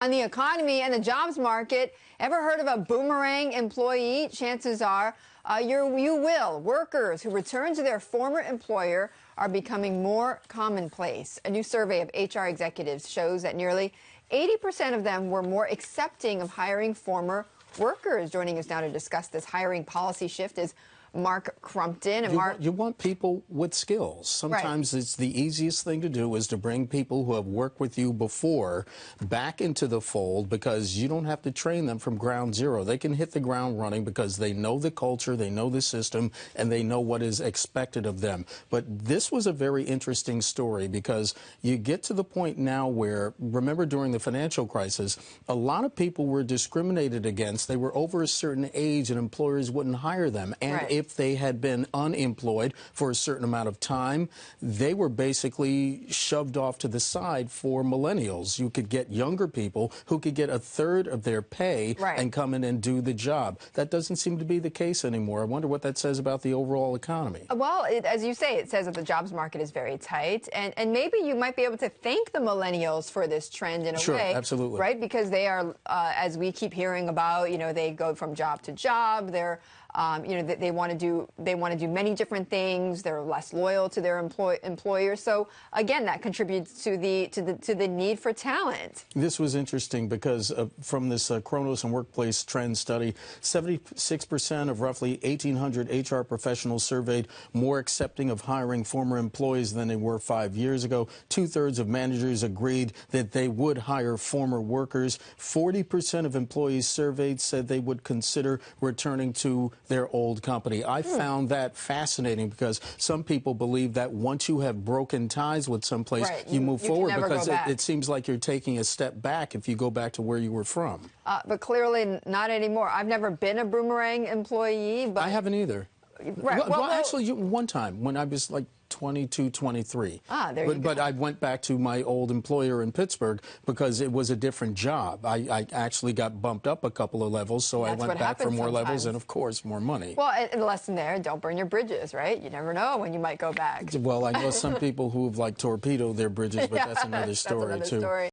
On the economy and the jobs market, ever heard of a boomerang employee? Chances are you will. Workers who return to their former employer are becoming more commonplace. A new survey of HR executives shows that nearly 80% of them were more accepting of hiring former workers. Joining us now to discuss this hiring policy shift is Mark Crumpton. And You want people with skills. Sometimes It's the easiest thing to do is to bring people who have worked with you before back into the fold, because you don't have to train them from ground zero. They can hit the ground running because they know the culture, they know the system, and they know what is expected of them. But this was a very interesting story because you get to the point now where, remember during the financial crisis, a lot of people were discriminated against. They were over a certain age and employers wouldn't hire them. And if they had been unemployed for a certain amount of time, they were basically shoved off to the side for millennials. You could get younger people who could get a third of their pay and come in and do the job. That doesn't seem to be the case anymore. I wonder what that says about the overall economy. Well, as you say, it says that the jobs market is very tight, and maybe you might be able to thank the millennials for this trend in a way. Sure, absolutely. Right, because they are, as we keep hearing about, they go from job to job. They're they want to do many different things. They're less loyal to their employers. So again, that contributes to the need for talent. This was interesting because from this Kronos and Workplace Trend study, 76% of roughly 1,800 HR professionals surveyed more accepting of hiring former employees than they were 5 years ago. 2/3 of managers agreed that they would hire former workers. 40% of employees surveyed said they would consider returning to their old company. I found that fascinating because some people believe that once you have broken ties with someplace, you move forward, because it seems like you're taking a step back if you go back to where you were from. But clearly not anymore. I've never been a boomerang employee. But I haven't either. Well, actually, one time when I was like 22, 23. There you go. But I went back to my old employer in Pittsburgh because it was a different job. I actually got bumped up a couple of levels, so I went back for more levels and, of course, more money. Well, and the lesson there, don't burn your bridges, right? You never know when you might go back. Well, I know some people who've, like, torpedoed their bridges, but that's another story, That's another story.